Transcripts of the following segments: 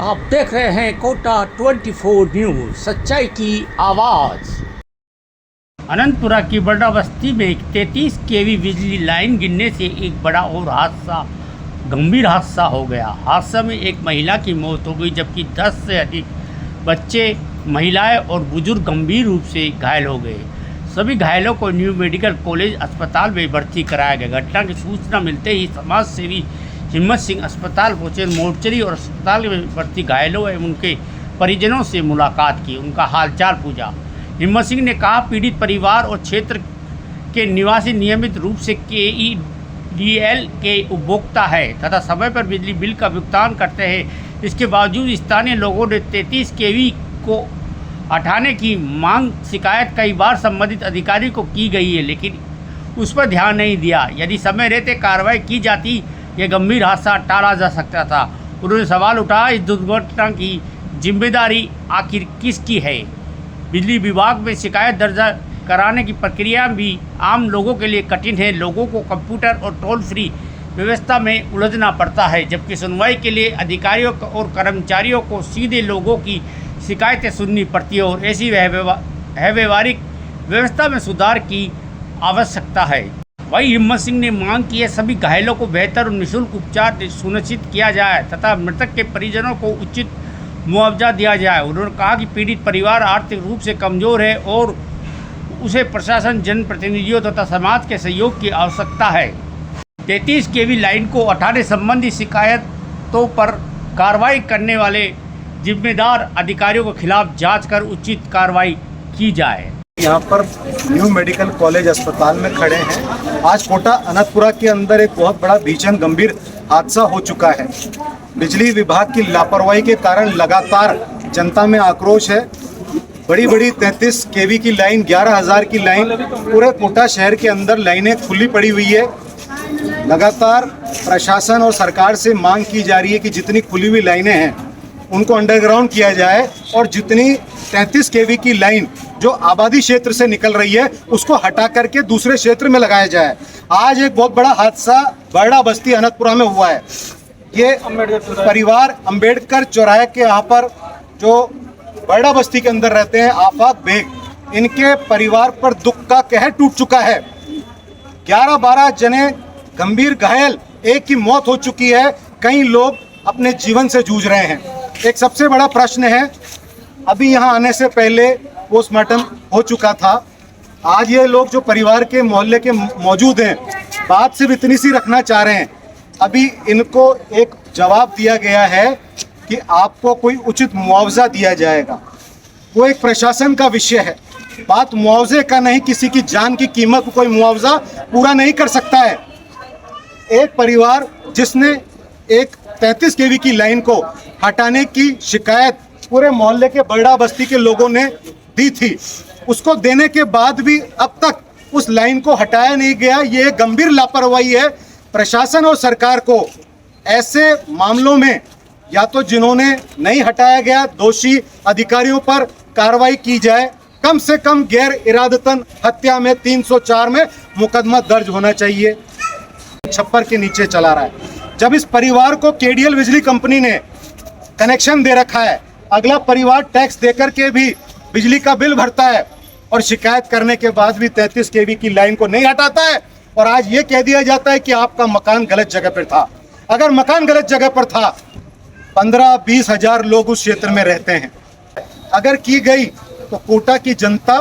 आप देख रहे हैं कोटा 24 न्यूज़, सच्चाई की आवाज़। अनंतपुरा की बड़ा बस्ती में एक 33 केवी बिजली लाइन गिरने से एक बड़ा और गंभीर हादसा हो गया। हादसा में एक महिला की मौत हो गई, जबकि 10 से अधिक बच्चे, महिलाएं और बुजुर्ग गंभीर रूप से घायल हो गए। सभी घायलों को न्यू मेडिकल कॉलेज अस्पताल में भर्ती कराया गया। घटना की सूचना मिलते ही समाज सेवी हिम्मत सिंह अस्पताल पहुंचे, मोर्चरी और अस्पताल में भर्ती घायलों एवं उनके परिजनों से मुलाकात की, उनका हालचाल पूछा। हिम्मत सिंह ने कहा, पीड़ित परिवार और क्षेत्र के निवासी नियमित रूप से KEDL के उपभोक्ता है तथा समय पर बिजली बिल का भुगतान करते हैं। इसके बावजूद स्थानीय लोगों ने 33 केवी को हटाने की मांग शिकायत कई बार संबंधित अधिकारी को की गई है, लेकिन उस पर ध्यान नहीं दिया। यदि समय रहते कार्रवाई की जाती, यह गंभीर हादसा टाला जा सकता था। उन्होंने सवाल उठाया, इस दुर्घटना की जिम्मेदारी आखिर किसकी है? बिजली विभाग में शिकायत दर्ज कराने की प्रक्रिया भी आम लोगों के लिए कठिन है। लोगों को कंप्यूटर और टोल फ्री व्यवस्था में उलझना पड़ता है, जबकि सुनवाई के लिए अधिकारियों और कर्मचारियों को सीधे लोगों की शिकायतें सुननी पड़ती है और ऐसी व्यवहारिक व्यवस्था में सुधार की आवश्यकता है। वहीं हिम्मत सिंह ने मांग की है, सभी घायलों को बेहतर और निःशुल्क उपचार सुनिश्चित किया जाए तथा मृतक के परिजनों को उचित मुआवजा दिया जाए। उन्होंने कहा कि पीड़ित परिवार आर्थिक रूप से कमज़ोर है और उसे प्रशासन, जनप्रतिनिधियों तथा समाज के सहयोग की आवश्यकता है। 33 केवी लाइन को हटाने संबंधी शिकायतों पर कार्रवाई करने वाले जिम्मेदार अधिकारियों के खिलाफ जांच कर उचित कार्रवाई की जाए। यहाँ पर न्यू मेडिकल कॉलेज अस्पताल में खड़े हैं। आज कोटा अनंतपुरा के अंदर एक बहुत बड़ा भीषण गंभीर हादसा हो चुका है। बिजली विभाग की लापरवाही के कारण लगातार जनता में आक्रोश है। बड़ी बड़ी 33 केवी की लाइन, 11,000 की लाइन, पूरे कोटा शहर के अंदर लाइनें खुली पड़ी हुई है। लगातार प्रशासन और सरकार से मांग की जा रही है कि जितनी खुली हुई लाइनें हैं उनको अंडरग्राउंड किया जाए और जितनी 33 केवी की लाइन जो आबादी क्षेत्र से निकल रही है उसको हटा करके दूसरे क्षेत्र में लगाया जाए। आज एक बहुत बड़ा हादसा बड़ा बस्ती अनंतपुरा में हुआ है। ये परिवार अंबेडकर चौराहे के यहाँ पर जो बड़ा बस्ती के अंदर रहते हैं, आफाक बेग, इनके परिवार पर दुख का कहर टूट चुका है। 11-12 जने गंभीर घायल, एक की मौत हो चुकी है, कई लोग अपने जीवन से जूझ रहे हैं। एक सबसे बड़ा प्रश्न है, अभी यहाँ आने से पहले पोस्टमार्टम हो चुका था। आज ये लोग जो परिवार के मोहल्ले के मौजूद हैं, बात सिर्फ इतनी सी रखना चाह रहे हैं। अभी इनको एक जवाब दिया गया है कि आपको कोई उचित मुआवजा दिया जाएगा। वो एक प्रशासन का विषय है, बात मुआवजे का नहीं। किसी की जान की कीमत कोई मुआवजा पूरा नहीं कर सकता है। एक परिवार जिसने एक 33 केवी की लाइन को हटाने की शिकायत पूरे मोहल्ले के बड़ा बस्ती के लोगों ने दी थी, उसको देने के बाद भी अब तक उस लाइन को हटाया नहीं गया। ये गंभीर लापरवाही है। प्रशासन और सरकार को ऐसे मामलों में या तो जिन्होंने नहीं हटाया गया दोषी अधिकारियों पर कार्रवाई की जाए, कम से कम गैर इरादतन हत्या में 304 में मुकदमा दर्ज होना चाहिए। छप्पर के नीचे चला रहा है। जब इस परिवार को KDL बिजली कंपनी ने कनेक्शन दे रखा है, अगला परिवार टैक्स देकर के भी बिजली का बिल भरता है और शिकायत करने के बाद भी 33 केवी की लाइन को नहीं हटाता है, और आज ये कह दिया जाता है कि आपका मकान गलत जगह पर था। अगर मकान गलत जगह पर था, 15-20 हजार लोग उस क्षेत्र में रहते हैं। अगर की गई तो कोटा की जनता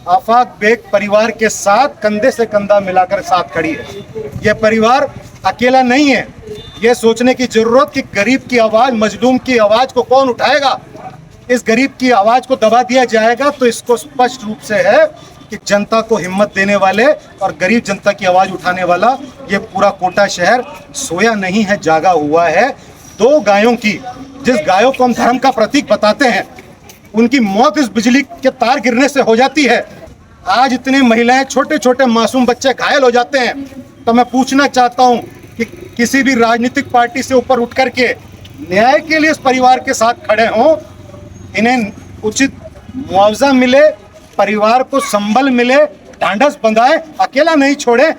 आफाक बेग परिवार के साथ कंधे से कंधा मिलाकर साथ खड़ी है। यह परिवार अकेला नहीं है। यह सोचने की जरूरत कि गरीब की आवाज़, मजलूम की आवाज़ को कौन उठाएगा। इस गरीब की आवाज़ को दबा दिया जाएगा तो इसको स्पष्ट रूप से है कि जनता को हिम्मत देने वाले और गरीब जनता की आवाज़ उठाने वाला ये पूरा कोटा शहर सोया नहीं है, जागा हुआ है। 2 गायों की, जिस गायों को हम धर्म का प्रतीक बताते हैं, उनकी मौत इस बिजली के तार गिरने से हो जाती है। आज इतनी महिलाएं, छोटे छोटे मासूम बच्चे घायल हो जाते हैं। तो मैं पूछना चाहता हूं कि किसी भी राजनीतिक पार्टी से ऊपर उठ करके न्याय के लिए इस परिवार के साथ खड़े हों, इन्हें उचित मुआवजा मिले, परिवार को संबल मिले, ढांढस बंधाए, अकेला नहीं छोड़े।